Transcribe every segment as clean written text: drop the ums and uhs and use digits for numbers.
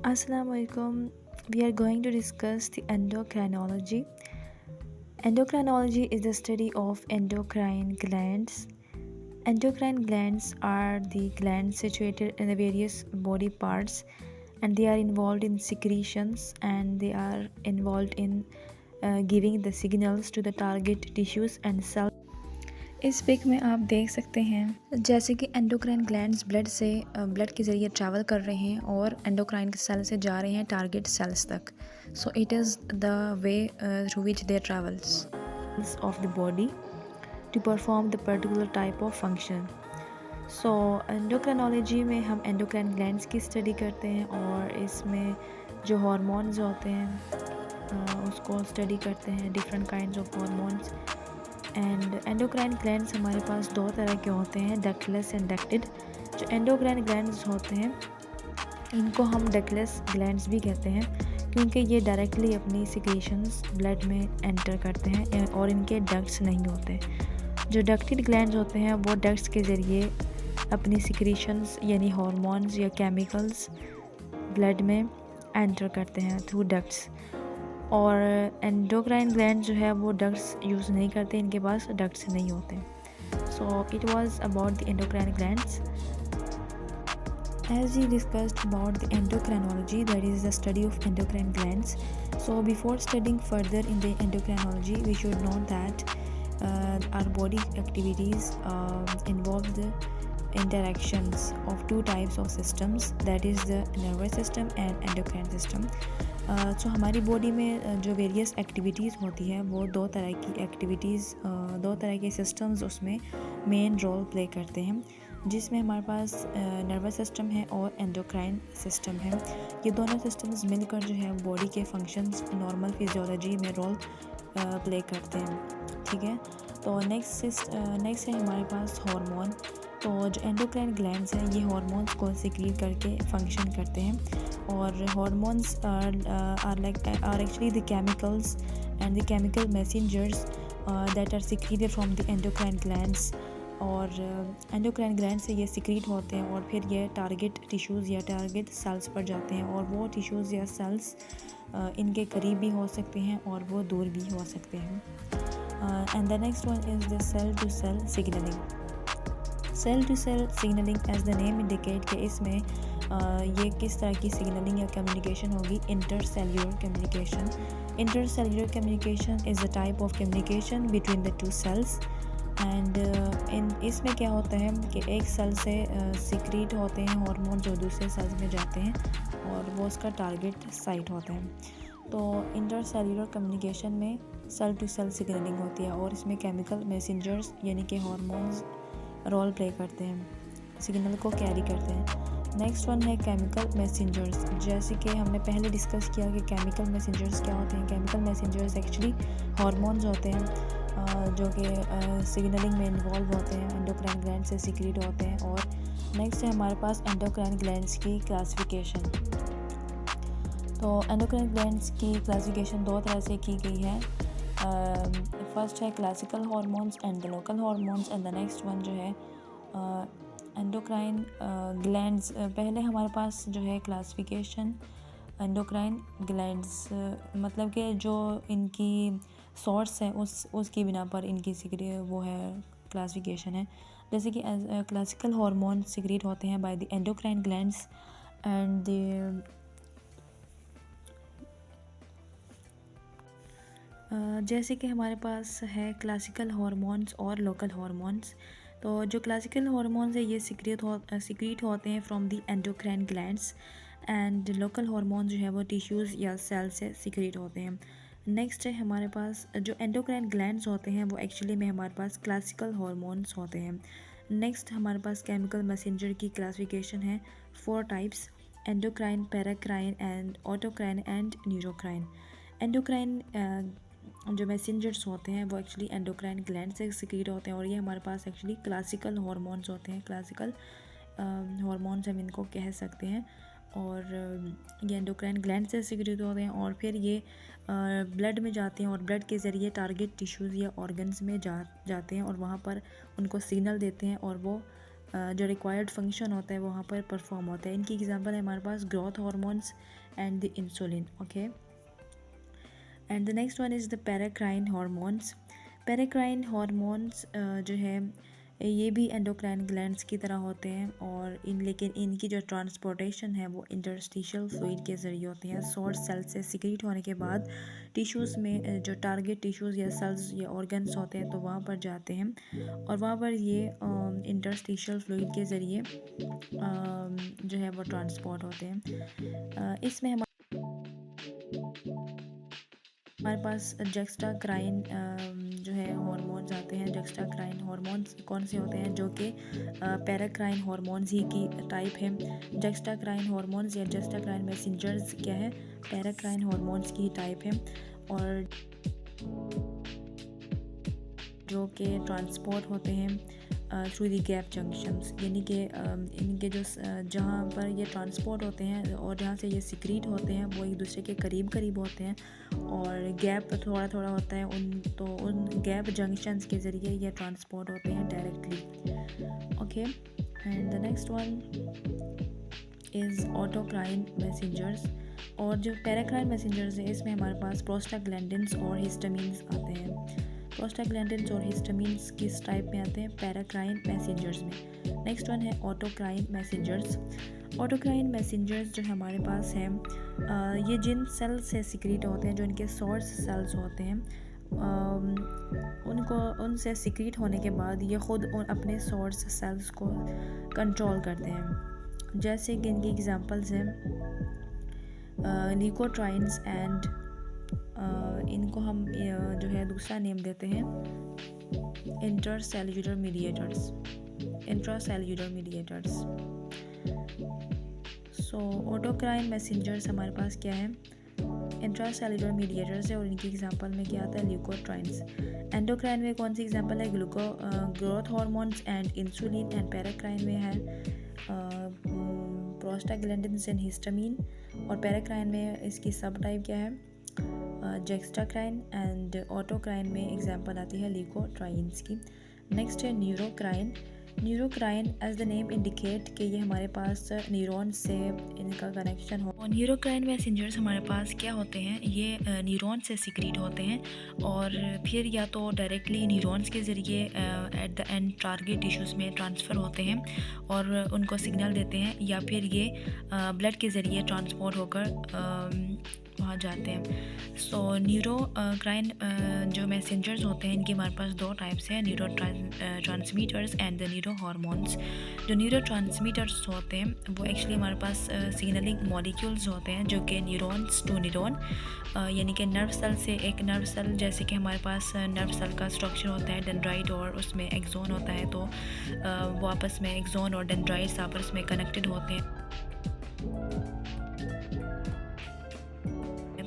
Assalamualaikum. We are going to discuss the endocrinology. Endocrinology is the study of endocrine glands. Endocrine glands are the glands situated in the various body parts, and they are involved in secretions, and they are involved in giving the signals to the target tissues and cells. इस pick में आप देख सकते हैं जैसे कि endocrine glands blood के ज़रिए ट्रैवल कर रहे हैं और एंडोक्राइन सेल से जा रहे हैं टारगेट सेल्स तक. So it is the way through which they travels of the body to perform the particular type of function. So endocrinology में हम एंडोक्राइन ग्लैंड्स की स्टडी करते हैं और इसमें जो हार्मोन्स होते हैं उसको स्टडी करते हैं, different kinds of hormones. And endocrine glands हमारे पास दो तरह के होते हैं, डक्टलेस एंड डक्टेड. जो एंडोक्राइन ग्लैंड्स होते हैं इनको हम डक्टलेस ग्लैंड्स भी कहते हैं क्योंकि ये डायरेक्टली अपनी सिक्रीशंस ब्लड में एंटर करते हैं और इनके डक्ट्स नहीं होते. जो डक्टेड ग्लैंड्स होते हैं वो डक्ट्स के ज़रिए अपनी सिक्रीशंस यानी हार्मोन्स या केमिकल्स ब्लड में एंटर करते हैं थ्रू डक्ट्स. और एंडोक्राइन ग्लैंड जो है वो डक्ट्स यूज़ नहीं करते, इनके पास डक्ट्स नहीं होते. So it was about the endocrine glands. As we discussed about the endocrinology, that is the study of endocrine glands. So before studying further in the endocrinology, we should know that our body activities involve the interactions of two types of systems, that is the nervous system and endocrine system. सो हमारी body में जो various activities होती है वो दो तरह की activities, दो तरह के सिस्टम्स उसमें मेन रोल प्ले करते हैं, जिसमें हमारे पास नर्वस सिस्टम है और एंडोक्राइन सिस्टम है. ये दोनों सिस्टम्स मिलकर जो है बॉडी के फंक्शंस नॉर्मल फिजियोलॉजी में रोल प्ले करते हैं. ठीक है, तो नेक्स्ट है हमारे पास हार्मोन. तो जो एंडोक्राइन ग्लैंड्स हैं ये हार्मोन्स को सिक्रीट करके फंक्शन करते हैं और hormones are actually the chemicals and the chemical messengers that are secreted from the endocrine glands. और एंडोक्राइन ग्लैंड से ये सिक्रीट होते हैं और फिर ये टारगेट टिश्यूज़ या टारगेट सेल्स पर जाते हैं और वो टिश्यूज़ या सेल्स इनके करीब भी हो सकते हैं और वो दूर भी हो सकते हैं. And the next one is the cell to cell signaling. Cell to cell signaling as the name indicate कि इसमें ये किस तरह की सिग्नलिंग या कम्युनिकेशन होगी. Intercellular communication. Intercellular communication is the type of communication between the two cells. And इसमें क्या होता है कि एक सेल से सिक्रीट होते हैं हार्मोन जो दूसरे सेल्स में जाते हैं और वो उसका टारगेट साइट होता है. तो इंटरसेल्यूलर कम्युनिकेशन में सेल टू सेल सिग्नलिंग होती है और इसमें केमिकल मैसेंजर्स यानी कि हार्मोन्स रोल प्ले करते हैं, सिग्नल को कैरी करते हैं. नेक्स्ट वन है केमिकल मैसेंजर्स. जैसे कि हमने पहले डिस्कस किया कि केमिकल मैसेंजर्स क्या होते हैं. केमिकल मैसेंजर्स एक्चुअली हार्मोन्स होते हैं जो कि सिग्नलिंग में इन्वॉल्व होते हैं, एंडोक्राइन ग्लैंड से सिक्रीट होते हैं. और नेक्स्ट है हमारे पास एंडोक्राइन ग्लैंड्स की क्लासिफिकेशन. तो एंडोक्राइन ग्लैंड्स की क्लासिफिकेशन दो तरह से की गई है. फर्स्ट है classical hormones and the local hormones and the next one जो है एंडोक्राइन ग्लैंड्स. पहले हमारे पास जो है क्लासिफिकेशन एंडोक्राइन ग्लैंड्स मतलब कि जो इनकी सोर्स है उसकी बिना पर इनकी वो है क्लासिफिकेशन है. जैसे कि क्लासिकल हार्मोन सिक्रीट होते हैं by the endocrine glands and जैसे कि हमारे पास है क्लासिकल हार्मोन्स और लोकल हार्मोन्स. तो जो क्लासिकल हार्मोन्स है ये सिक्रीट होते हैं from the endocrine glands and local hormone जो है वो टिश्यूज़ या सेल से सिक्रीट होते हैं. नेक्स्ट है हमारे पास जो एंडोक्राइन ग्लैंड्स होते हैं वो एक्चुअली में हमारे पास क्लासिकल हार्मोन्स होते हैं. नेक्स्ट हमारे पास केमिकल मैसेंजर की क्लासिफिकेशन है 4 types: endocrine, paracrine and autocrine and न्यूरोक्राइन. Endocrine जो मैसेंजर्स होते हैं वो एक्चुअली एंडोक्राइन ग्लैंड से सिक्रीट होते हैं और ये हमारे पास एक्चुअली क्लासिकल हार्मोन्स होते हैं. क्लासिकल हार्मोन्स हम इनको कह सकते हैं और ये एंडोक्राइन ग्लैंड से सिक्रीट होते हैं और फिर ये ब्लड में जाते हैं और ब्लड के ज़रिए टारगेट टिश्यूज़ या ऑर्गन्स में जाते हैं और वहाँ पर उनको सिग्नल देते हैं और वो जो रिक्वायर्ड फंक्शन होता है वहाँ पर परफॉर्म होता है। इनकी एग्जांपल है हमारे पास growth hormones and the insulin. Okay, and the next one is the paracrine hormones. Paracrine hormones जो है ये भी एंडोक्राइन ग्लैंड्स की तरह होते हैं और लेकिन इनकी जो ट्रांसपोर्टेशन है वो इंटरस्टिशियल फ्लूइड के ज़रिए होती है। सोर्स सेल से सिक्रीट होने के बाद टिश्यूज़ में जो टारगेट टिश्यूज़ या सेल्स या ऑर्गन्स होते हैं तो वहाँ पर जाते हैं और वहाँ पर ये इंटरस्टिशियल फ्लूइड के ज़रिए जो है वो ट्रांसपोर्ट होते हैं। इसमें हमारे पास जक्स्टाक्राइन जो है हार्मोन्स आते हैं। जक्स्टाक्राइन हार्मोन्स कौन से होते हैं, जो कि पैराक्राइन हार्मोन्स ही की टाइप है। जक्स्टाक्राइन हार्मोन्स या जक्स्टाक्राइन मैसेंजर्स क्या है, पैराक्राइन हार्मोन्स की टाइप है और जो कि ट्रांसपोर्ट होते हैं थ्रू द गैप जंक्शंस, यानी कि इनके जो जहाँ पर ये ट्रांसपोर्ट होते हैं और जहाँ से ये सिक्रीट होते हैं वो एक दूसरे के करीब करीब होते हैं और गैप थोड़ा थोड़ा होता है उन गैप जंक्शंस के ज़रिए ये ट्रांसपोर्ट होते हैं directly. Okay, and the next one is autocrine messengers. और जो पैराक्राइन मैसेंजर्स है इसमें हमारे पास प्रोस्टाग्लैंडिन्स और हिस्टामिन्स आते हैं। प्रोस्टाग्लैंडिन्स और हिस्टामिन्स किस टाइप में आते हैं, पैराक्राइन मैसेंजर्स में। नेक्स्ट वन है ऑटोक्राइन मैसेंजर्स। ऑटोक्राइन मैसेंजर्स जो हमारे पास हैं ये जिन सेल से सिक्रीट होते हैं, जो इनके सोर्स सेल्स होते हैं, उनसे सिक्रीट होने के बाद ये ख़ुद अपने सोर्स सेल्स को कंट्रोल करते हैं। जैसे कि इनकी एग्जांपल्स हैं ल्यूकोट्राइन्स एंड इनको हम जो है दूसरा नेम देते हैं इंट्रासेल्युलर मीडिएटर्स। सो ऑटोक्राइन मैसेंजर्स हमारे पास क्या है, इंट्रासेल्युलर मीडिएटर्स है और इनकी एग्जांपल में क्या आता है, ल्यूकोट्राइन्स। एंडोक्राइन में कौन सी एग्जांपल है, growth hormones and insulin. And paracrine में है प्रोस्टाग्लैंडिन्स एंड हिस्टामिन और पैराक्राइन में इसकी सब टाइप क्या है, जक्स्टाक्राइन। एंड ऑटोक्राइन में एग्जांपल आती है ल्यूकोट्राइन्स की। नेक्स्ट है neurocrine. Neurocrine as the name indicate कि ये हमारे पास न्यूरॉन से इनका कनेक्शन हो। और न्यूरोक्राइन मैसेंजर्स हमारे पास क्या होते हैं, ये न्यूरॉन से सिक्रीट होते हैं और फिर या तो डायरेक्टली न्यूरॉन्स के ज़रिए eight the and target tissues में ट्रांसफ़र होते हैं और उनको सिग्नल देते हैं, या फिर ये ब्लड के ज़रिए ट्रांसपोर्ट होकर वहाँ जाते हैं। सो न्यूरोक्राइन जो मैसेंजर्स होते हैं इनके हमारे पास दो टाइप्स हैं, neuro transmitters and the neuro hormones. जो न्यूरो ट्रांसमीटर्स होते हैं वो एक्चुअली हमारे पास सिग्नलिंग मॉलिक्यूल्स होते हैं जो कि न्यूरॉन्स टू न्यूरॉन, यानी कि नर्व सेल से एक नर्व सेल, जैसे कि हमारे पास नर्व सेल का स्ट्रक्चर होता है डेंड्राइट और उसमें एक्सोन होता है, तो वो आपस में एक्सोन और डेंड्राइट्स आपस में कनेक्टेड होते हैं,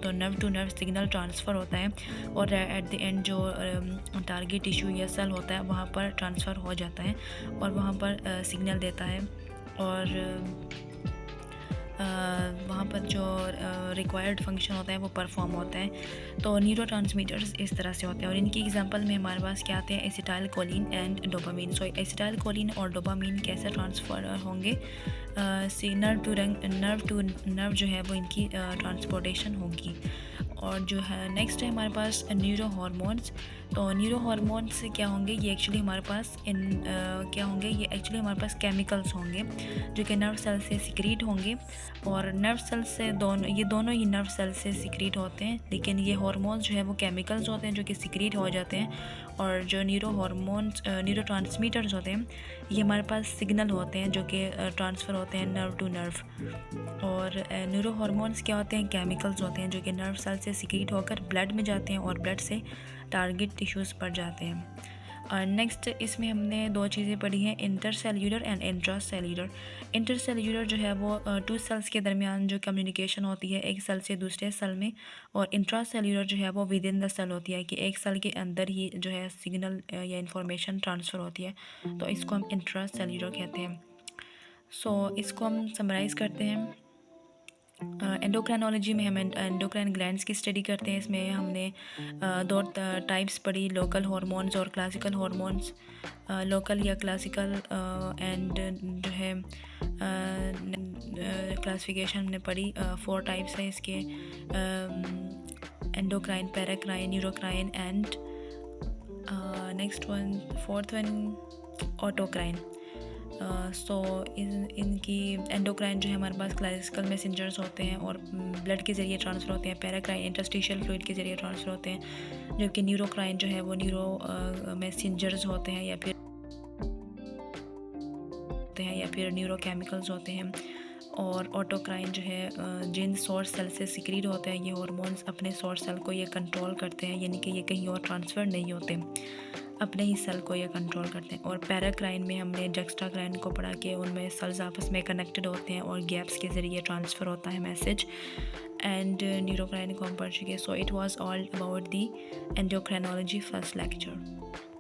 तो nerve to nerve signal transfer होता है और एट द एंड जो टारगेट टिश्यू या सेल होता है वहाँ पर ट्रांसफ़र हो जाता है और वहाँ पर सिग्नल देता है और वहाँ पर जो रिक्वायर्ड फंक्शन होता है वो परफॉर्म होता है। तो न्यूरो ट्रांसमीटर्स इस तरह से होते हैं और इनकी एग्जांपल में हमारे पास क्या आते हैं, acetyl choline and dopamine. So acetyl choline और डोपामीन कैसे ट्रांसफ़र होंगे, नर्व टू नर्व जो है वो इनकी ट्रांसपोर्टेशन होगी। और जो है नेक्स्ट है हमारे पास न्यूरो हार्मोन्स। तो न्यूरो हार्मोन्स क्या होंगे, ये एक्चुअली हमारे पास क्या होंगे, ये एक्चुअली हमारे पास केमिकल्स होंगे जो कि नर्व सेल से सिक्रीट होंगे और नर्व सेल से दोनों ही नर्व सेल से सिक्रीट होते हैं, लेकिन ये हार्मोन्स जो है वो केमिकल्स होते हैं जो कि सिक्रीट हो जाते हैं। और जो न्यूरो हार्मोन्स न्यूरो ट्रांसमीटर्स होते हैं ये हमारे पास सिग्नल होते हैं जो कि ट्रांसफ़र होते हैं नर्व टू नर्व। और न्यूरो हार्मोन्स क्या होते हैं, केमिकल्स होते हैं जो कि नर्व सेल से सिक्रीट होकर ब्लड में जाते हैं और ब्लड से टारगेट टिश्यूज़ पर जाते हैं। और नेक्स्ट इसमें हमने दो चीज़ें पढ़ी हैं, इंटरसेल्यूलर एंड इंट्रासेल्यूलर। इंटरसेल्यूलर जो है वो टू सेल्स के दरमियान जो कम्युनिकेशन होती है एक सेल से दूसरे सेल में, और इंट्रासेल्यूलर जो है वो विद इन द सेल होती है कि एक सेल के अंदर ही जो है सिग्नल या इंफॉर्मेशन ट्रांसफ़र होती है, तो इसको हम इंट्रासेल्यूलर कहते हैं। सो इसको हम समराइज़ करते हैं। एंडोक्राइनोलॉजी में हम एंडोक्राइन ग्लैंड्स की स्टडी करते हैं। इसमें हमने दो टाइप्स पढ़ी, लोकल हार्मोन्स और क्लासिकल हार्मोन्स। लोकल या क्लासिकल एंड जो है क्लासिफिकेशन हमने पढ़ी। 4 टाइप्स है इसके, endocrine, paracrine, neurocrine and next one, 4th one autocrine. So इनकी एंडोक्राइन जो है हमारे पास क्लासिकल मैसेंजर्स होते हैं और ब्लड के ज़रिए ट्रांसफ़र होते हैं। पैराक्राइन इंटरस्टिशियल फ्लूइड के ज़रिए ट्रांसफ़र होते हैं, जबकि न्यूरोक्राइन जो है वो न्यूरो मैसेंजर्स होते हैं या फिर न्यूरोकेमिकल्स होते हैं। और ऑटोक्राइन जो है जिन सोर्स सेल से सिक्रीट होते हैं ये हार्मोन्स, अपने सोर्स सेल को ये कंट्रोल करते हैं, यानी कि ये कहीं और ट्रांसफ़र नहीं होते, अपने ही सेल को ये कंट्रोल करते हैं। और पैराक्राइन में हमने जक्स्ट्राक्राइन को पढ़ा कि उनमें सेल्स आपस में कनेक्टेड होते हैं और गैप्स के ज़रिए ट्रांसफ़र होता है मैसेज। एंड न्यूरोक्राइन को हम पढ़ चुके। So it was all about the endocrinology first lecture.